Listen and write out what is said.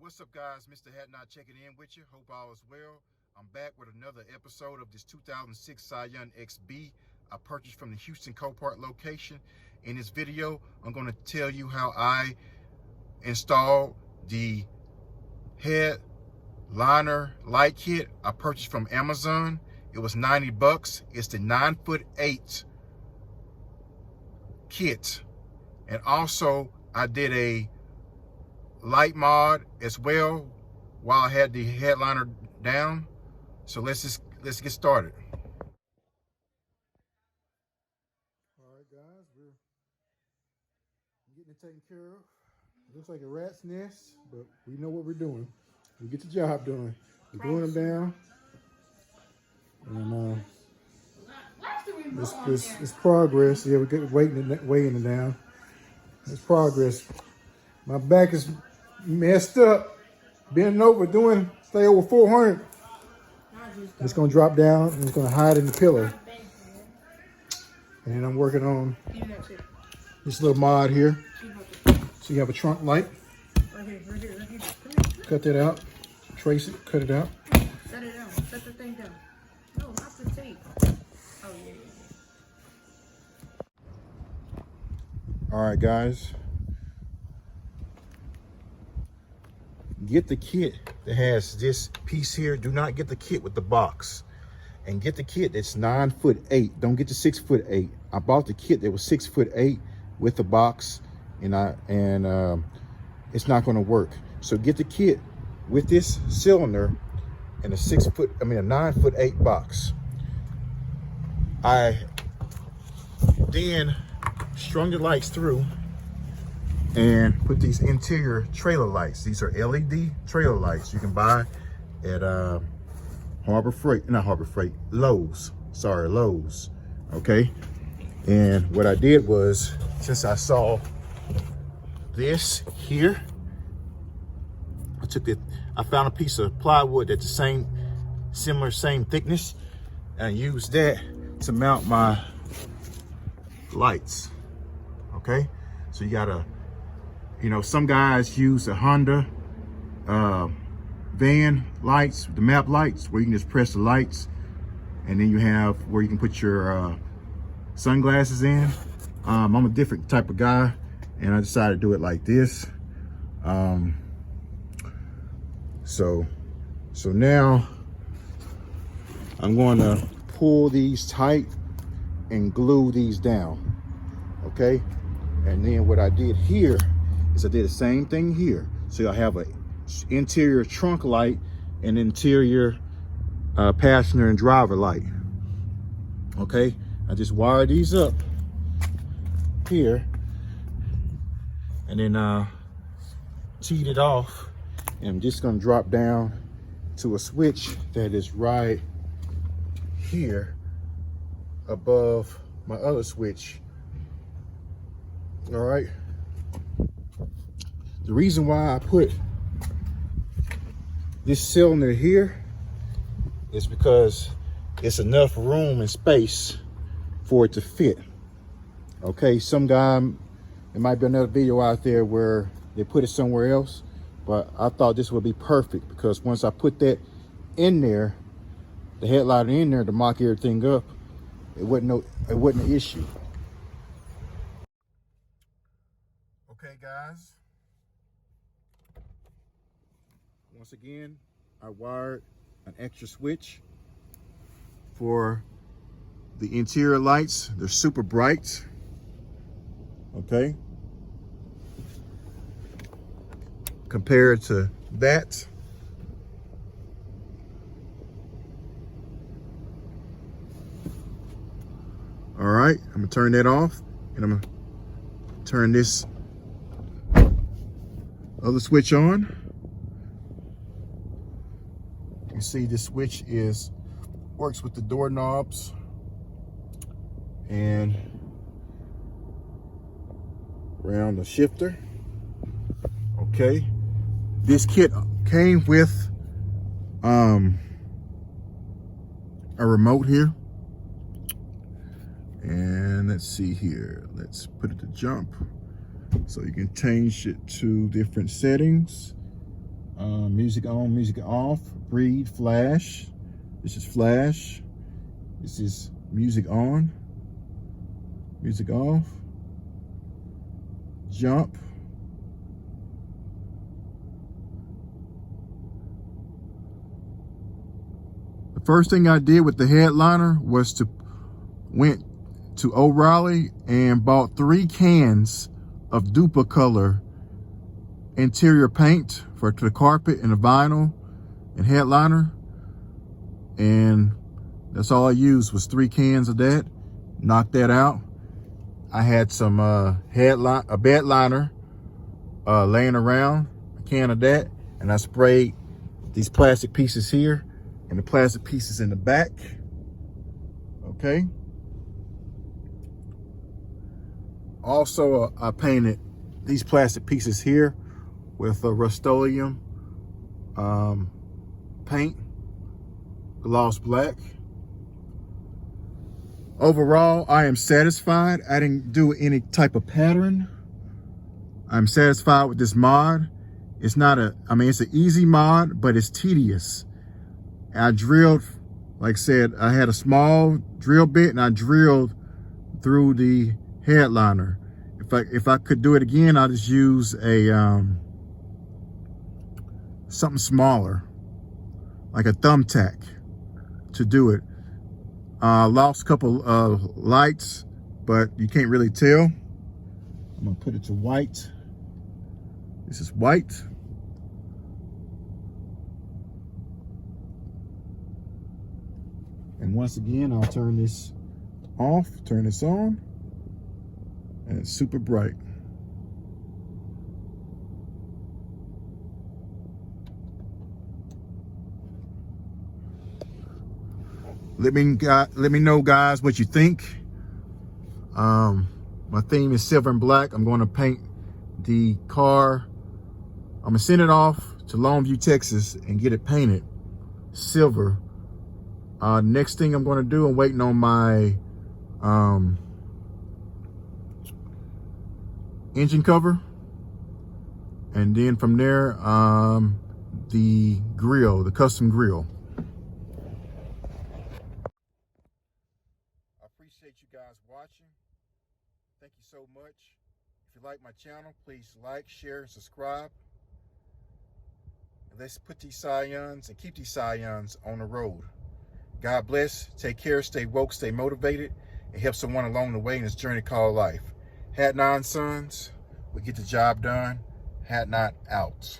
What's up, guys? Mr. Hadnot checking in with you. Hope all is well. I'm back with another episode of this 2006 Scion XB I purchased from the Houston Copart location. In this video, I'm going to tell you how I installed the headliner light kit I purchased from Amazon. It was 90 bucks. It's the 9'8" kit. And also, I did a light mod as well while I had the headliner down. So let's get started. All right, guys, we're getting it taken care of. It looks like a rat's nest, but we know what we're doing. We get the job done. We're gluing them down, and it's progress. Yeah, we're getting weighing it down. It's progress. My back is messed up. Bending over, stay over 400. It's gonna drop down and it's gonna hide in the pillow. And then I'm working on this little mod here. So you have a trunk light. Right here. Cut that out. Trace it, cut it out. Set it down. Set the thing down. No, not the tape. Oh, yeah. All right, guys. Get the kit that has this piece here. Do not get the kit with the box. And get the kit that's 9'8". Don't get the 6'8". I bought the kit that was 6'8" with the box, and it's not going to work. So get the kit with this cylinder and a 9'8" box. I then strung the lights through and put these interior trailer lights. These are LED trailer lights you can buy at Lowe's. Sorry, Lowe's. Okay. And what I did was, since I saw this here, I found a piece of plywood that's the same thickness, and I used that to mount my lights. Okay. So you gotta, some guys use the Honda van lights, the map lights, where you can just press the lights, and then you have where you can put your sunglasses in. I'm a different type of guy, and I decided to do it like this. So now I'm going to pull these tight and glue these down. Okay. And then what I did here is I did the same thing here. So I have an interior trunk light and interior passenger and driver light. Okay, I just wired these up here and then teed it off. And I'm just gonna drop down to a switch that is right here above my other switch. All right. The reason why I put this cylinder here is because it's enough room and space for it to fit. Okay, there might be another video out there where they put it somewhere else, but I thought this would be perfect because once I put that in there, the headliner in there to mock everything up, it wasn't an issue. Okay, guys. Once again, I wired an extra switch for the interior lights. They're super bright. Okay. Compared to that. All right, I'm gonna turn that off, and I'm gonna turn this other switch on. You see this switch works with the doorknobs and around the shifter. Okay. This kit came with a remote here. And let's see here. Let's put it to jump. So you can change it to different settings. Music on, music off, breathe, flash. This is flash. This is music on, music off, jump. The first thing I did with the headliner was went to O'Reilly and bought 3 cans of Duplicolor interior paint for the carpet and the vinyl and headliner, and that's all I used was 3 cans of that. Knocked that out. I had some a bed liner laying around, a can of that, and I sprayed these plastic pieces here and the plastic pieces in the back. Okay. Also, I painted these plastic pieces here with a Rust-Oleum paint, gloss black. Overall, I am satisfied. I didn't do any type of pattern. I'm satisfied with this mod. It's not it's an easy mod, but it's tedious. I drilled, like I said, I had a small drill bit and I drilled through the headliner. If I could do it again, I'll just use a something smaller, like a thumbtack, to do it. Lost a couple of lights, but you can't really tell. I'm gonna put it to white. This is white. And once again, I'll turn this off, turn this on, and it's super bright. Let me know, guys, what you think. My theme is silver and black. I'm going to paint the car. I'm gonna send it off to Longview, Texas, and get it painted silver. Next thing I'm going to do, I'm waiting on my engine cover, and then from there, the grill, the custom grill. I appreciate you guys watching. Thank you so much. If you like my channel, please like, share, and subscribe. And let's put these Scions and keep these Scions on the road. God bless, take care, stay woke, stay motivated, and help someone along the way in this journey called life. Hadnot and Sons, we get the job done. Hadnot out.